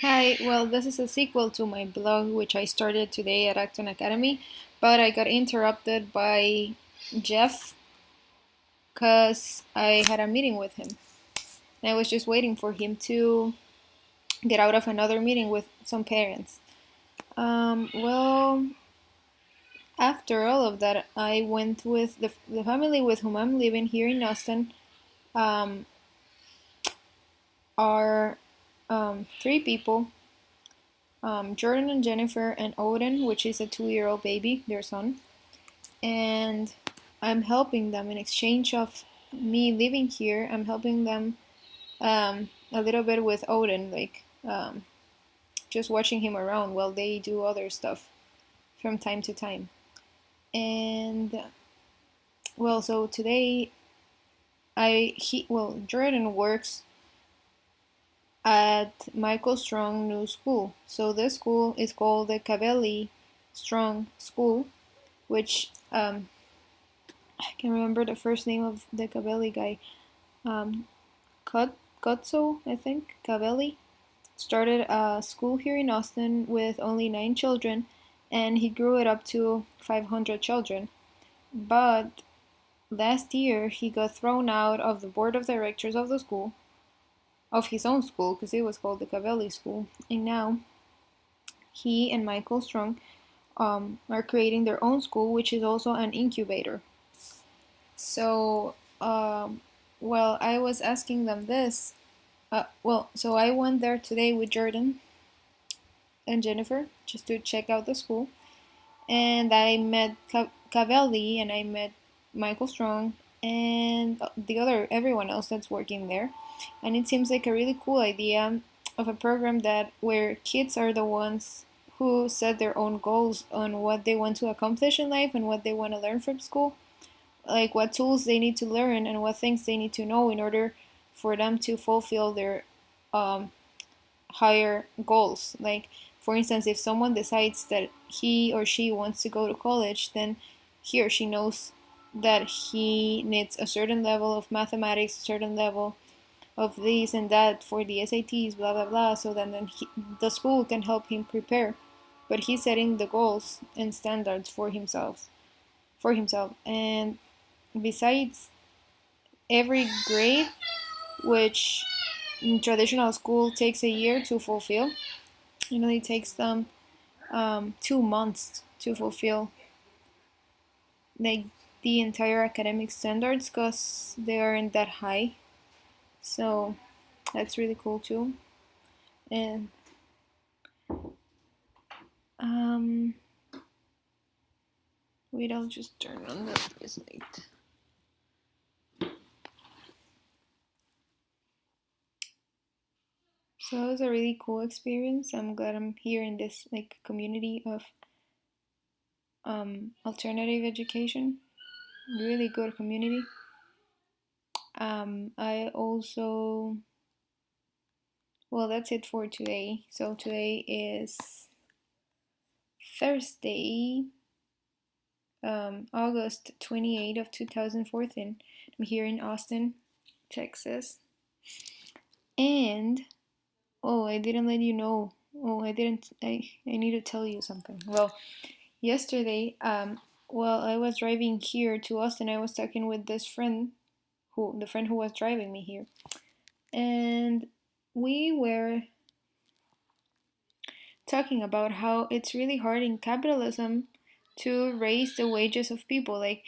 Hi, well, this is a sequel to my blog, which I started today at Acton Academy, but I got interrupted by Jeff because I had a meeting with him. And I was just waiting for him to get out of another meeting with some parents. Well, after all of that, I went with the family with whom I'm living here in Austin. Um, are three people, Jordan and Jennifer and Odin, which is a 2-year-old baby, their son. And I'm helping them in exchange of me living here. I'm helping them a little bit with Odin, like just watching him around while they do other stuff from time to time. And well, so today Jordan works at Michael Strong New School. So this school is called the Cavelli Strong School, which I can remember the first name of the Cavelli guy. Um, Gotso, I think, Cavelli, started a school here in Austin with only 9 children, and he grew it up to 500 children. But last year, he got thrown out of the board of directors of the school, of his own school, because it was called the Cavelli School, and now he and Michael Strong are creating their own school, which is also an incubator. So, well, I was asking them this. So I went there today with Jordan and Jennifer just to check out the school. And I met Cavelli and I met Michael Strong and everyone else that's working there. And it seems like a really cool idea of a program that where kids are the ones who set their own goals on what they want to accomplish in life and what they want to learn from school, like what tools they need to learn and what things they need to know in order for them to fulfill their um, higher goals. Like, for instance, if someone decides that he or she wants to go to college, then he or she knows that he needs a certain level of mathematics, a certain level of this and that for the SATs, blah blah blah, so that the school can help him prepare. But he's setting the goals and standards for himself. And besides every grade, which in traditional school takes a year to fulfill, it takes them 2 months to fulfill like the entire academic standards because they aren't that high. So that's really cool too. And um, wait, I'll just turn on the this light. So it was a really cool experience. I'm glad I'm here in this like community of alternative education. Really good community. I also Well, that's it for today. So today is Thursday, August 28th of 2014. I'm here in Austin, Texas. And oh, I didn't let you know. Oh, I didn't. I need to tell you something. Well, yesterday, while I was driving here to Austin, I was talking with this friend, the friend who was driving me here, and we were talking about how it's really hard in capitalism to raise the wages of people. Like,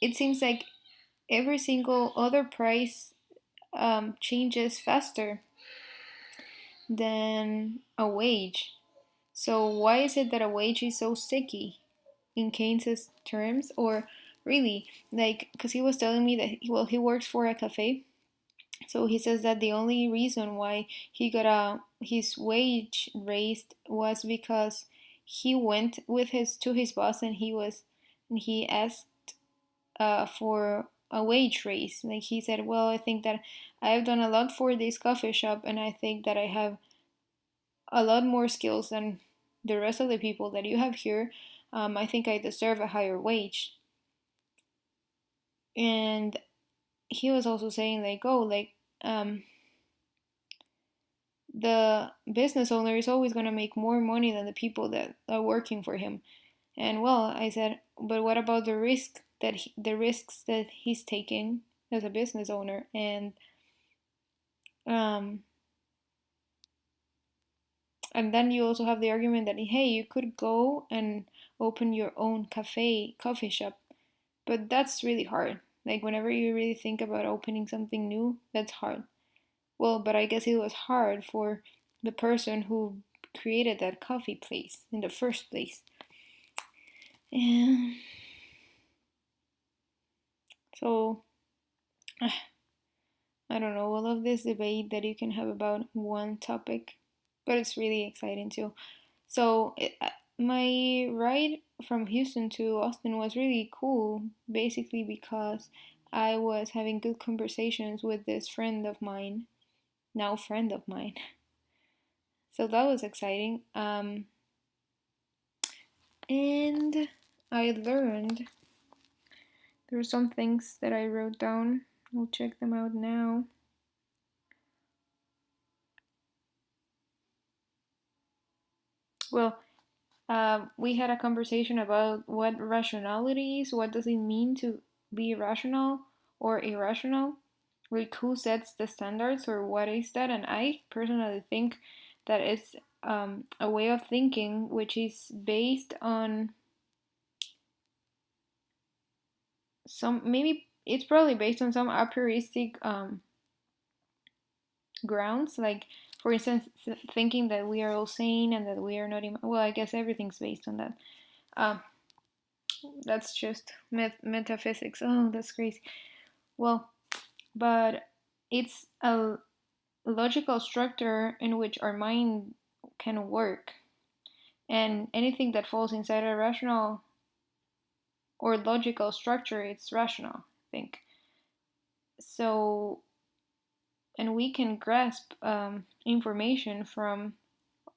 it seems like every single other price changes faster than a wage. So why is it that a wage is so sticky in Keynes's terms? Or really, like, because he was telling me that he works for a cafe. So he says that the only reason why he got his wage raised was because he went with his to his boss and he asked for a wage raise. Like, he said, well, I think that I have done a lot for this coffee shop, and I think that I have a lot more skills than the rest of the people that you have here. I think I deserve a higher wage. And he was also saying like, oh, like the business owner is always going to make more money than the people that are working for him. And well, I said, but what about the risks that he's taking as a business owner? Um, and then you also have the argument that hey, you could go and open your own coffee shop, but that's really hard. Like whenever you really think about opening something new, that's hard. Well, but I guess it was hard for the person who created that coffee place in the first place. And so I don't know, I love this debate that you can have about one topic, but it's really exciting too. So my ride from Houston to Austin was really cool, basically because I was having good conversations with this friend of mine, now friend of mine. So that was exciting. And I learned there are some things that I wrote down. I'll check them out now. Well, we had a conversation about what rationality is. What does it mean to be rational or irrational? Like, who sets the standards or what is that? And I personally think that it's a way of thinking which is based on maybe it's probably based on some a prioristic grounds, like for instance thinking that we are all sane and that we are not well, I guess everything's based on that. um, that's just metaphysics. Oh, that's crazy. Well, but it's a logical structure in which our mind can work, and anything that falls inside a rational or logical structure, it's rational, I think. So, and we can grasp information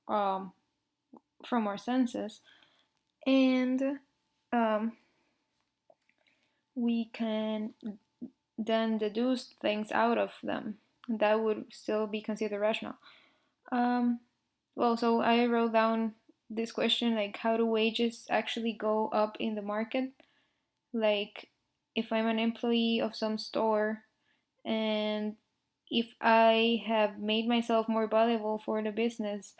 um, from our senses, and um, we can then deduce things out of them. That would still be considered rational. Um, well, so I wrote down this question like, how do wages actually go up in the market? Like, if I'm an employee of some store and if I have made myself more valuable for the business,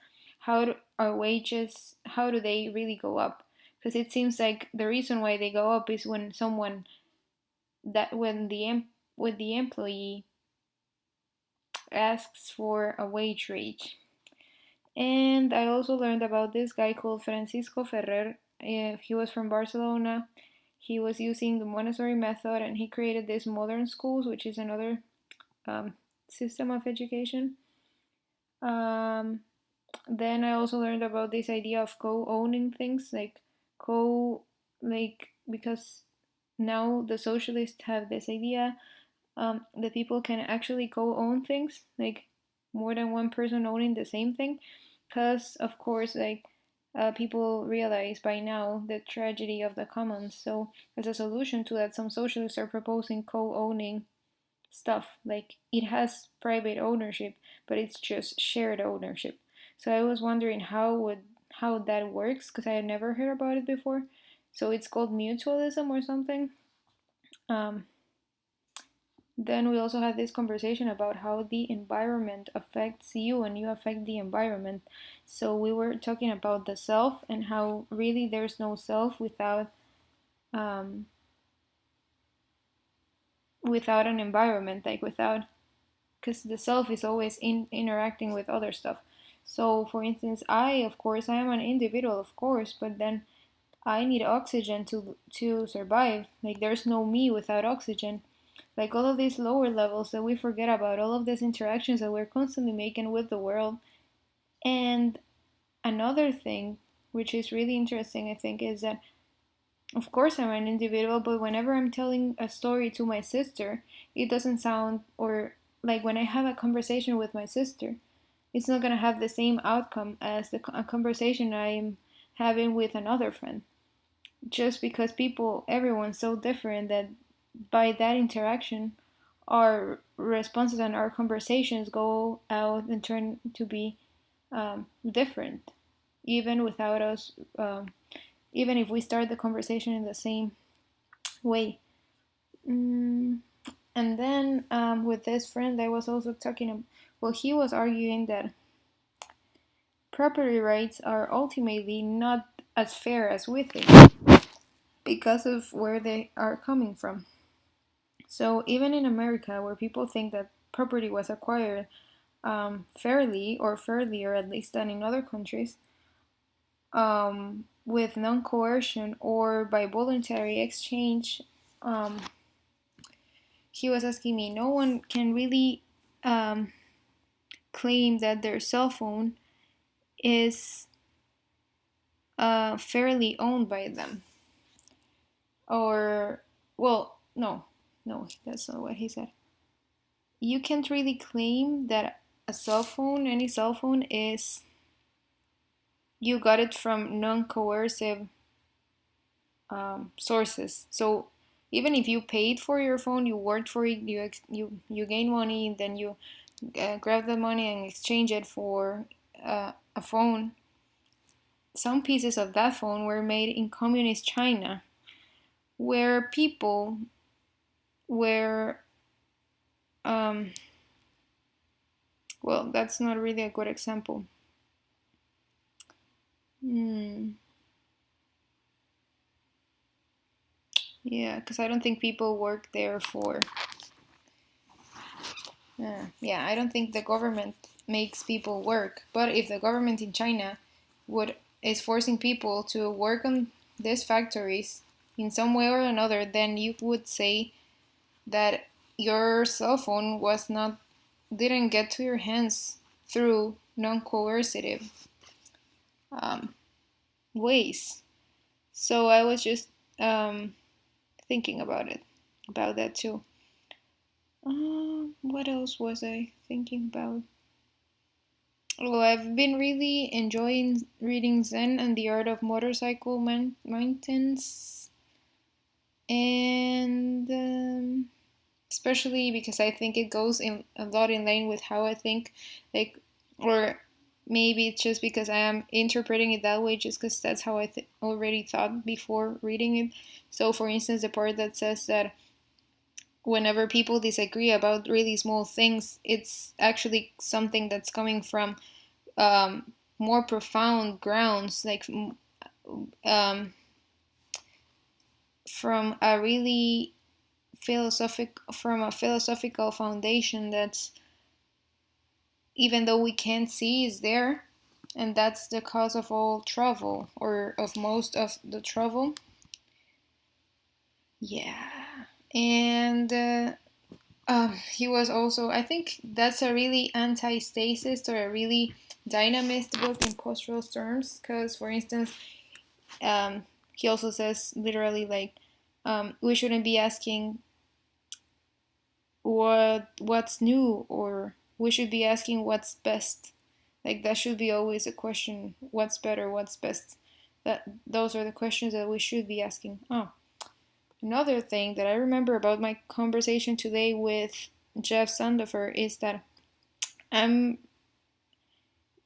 are wages, how do they really go up? Because it seems like the reason why they go up is when someone that when the employee asks for a wage raise. And I also learned about this guy called Francisco Ferrer. He was from Barcelona. He was using the Montessori method and he created this modern schools, which is another um, system of education. Um, then I also learned about this idea of co-owning things, co, because now the socialists have this idea that people can actually co-own things, like more than one person owning the same thing, because of course, people realize by now the tragedy of the commons. So as a solution to that, some socialists are proposing co-owning stuff. Like it has private ownership, but it's just shared ownership. So I was wondering how that works because I had never heard about it before. So it's called mutualism or something. Um, then we also had this conversation about how the environment affects you and you affect the environment. So we were talking about the self and how really there's no self um, without an environment, like without because the self is always interacting with other stuff. So, for instance, of course, I am an individual, of course, but then I need oxygen to survive. Like, there's no me without oxygen. Like all of these lower levels that we forget about, all of these interactions that we're constantly making with the world. And another thing, which is really interesting, I think, is that of course I'm an individual, but whenever I'm telling a story to my sister, it doesn't sound, or like when I have a conversation with my sister, it's not gonna have the same outcome as a conversation I'm having with another friend. Just because everyone's so different that by that interaction, our responses and our conversations go out and turn to be different, even without us, even if we start the conversation in the same way. Mm, and then with this friend, I was also talking. Well, he was arguing that property rights are ultimately not as fair as we think because of where they are coming from. So even in America, where people think that property was acquired fairly or fairlier at least than in other countries, with non-coercion or by voluntary exchange, um, he was asking me, no one can really um, claim that their cell phone is fairly owned by them. Or, well, no, that's not what he said. You can't really claim that a cell phone, any cell phone, is you got it from non-coercive sources. So even if you paid for your phone, you worked for it, you gain money, then you grab the money and exchange it for a phone. Some pieces of that phone were made in communist China, where people were um, well, that's not really a good example. Hmm. Yeah, because I don't think people work there for. Yeah, I don't think the government makes people work. But if the government in China would is forcing people to work on these factories in some way or another, then you would say that your cell phone was not didn't get to your hands through non-coercive um, ways. So I was just thinking about that too. What else was I thinking about? Well, I've been really enjoying reading Zen and the Art of Motorcycle Maintenance, and especially because I think it goes in a lot in line with how I think, like, or maybe it's just because I am interpreting it that way, just because that's how I already thought before reading it. So, for instance, the part that says that whenever people disagree about really small things, it's actually something that's coming from more profound grounds, like um, from a really from a philosophical foundation that's, even though we can't see, is there, and that's the cause of all trouble, or of most of the trouble. Yeah, and he was also, I think that's a really anti-stasis or a really dynamist book in postural terms, because for instance, he also says literally like we shouldn't be asking what's new, or we should be asking what's best. Like that should be always a question: what's better, what's best. That those are the questions that we should be asking. Oh, another thing that I remember about my conversation today with Jeff Sandifer is that I'm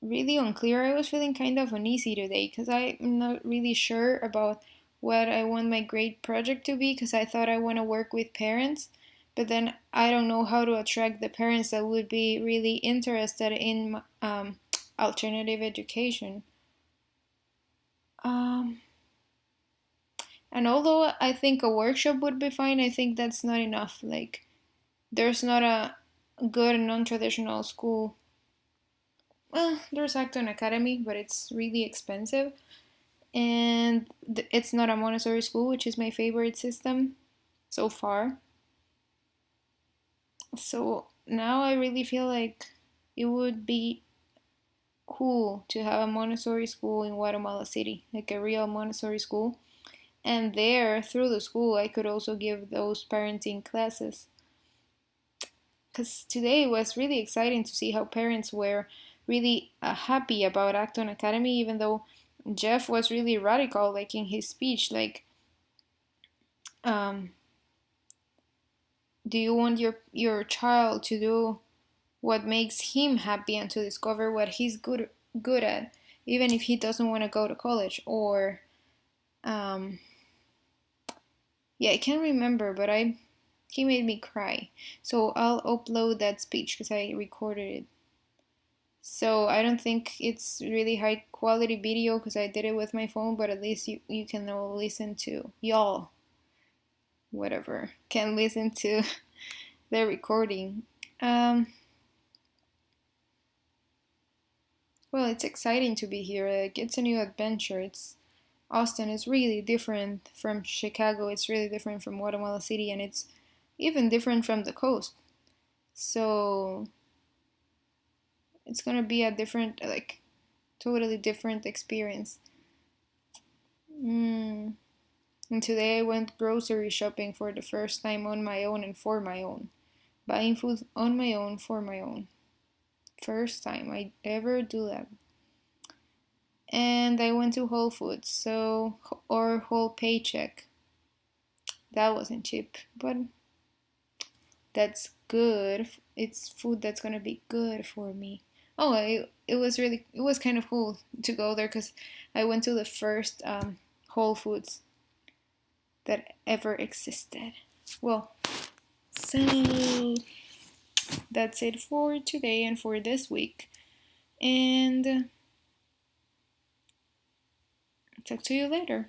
really unclear. I was feeling kind of uneasy today because I'm not really sure about what I want my grade project to be, because I thought I want to work with parents, but then I don't know how to attract the parents that would be really interested in alternative education. Um, and although I think a workshop would be fine, I think that's not enough. Like, there's not a good non-traditional school. Well, there's Acton Academy, but it's really expensive, and it's not a Montessori school, which is my favorite system so far. So now I really feel like it would be cool to have a Montessori school in Guatemala City, like a real Montessori school. And there, through the school, I could also give those parenting classes. Because today it was really exciting to see how parents were really happy about Acton Academy, even though Jeff was really radical, like in his speech, um, do you want your child to do what makes him happy and to discover what he's good at, even if he doesn't want to go to college? Or um, yeah, I can't remember, but he made me cry. So I'll upload that speech because I recorded it. So I don't think it's really high quality video because I did it with my phone, but at least you can all listen to, y'all, whatever, can listen to the recording. Um, well, it's exciting to be here. Like, it's a new adventure. Austin is really different from Chicago. It's really different from Guatemala City, and it's even different from the coast. So it's gonna be a different, like, totally different experience. Mm. And today I went grocery shopping for the first time on my own and for my own. Buying food on my own for my own. First time I ever do that. And I went to Whole Foods, or Whole Paycheck. That wasn't cheap, but that's good. It's food that's gonna be good for me. Oh, it was kind of cool to go there because I went to the first Whole Foods that ever existed. Well, so that's it for today and for this week. And talk to you later.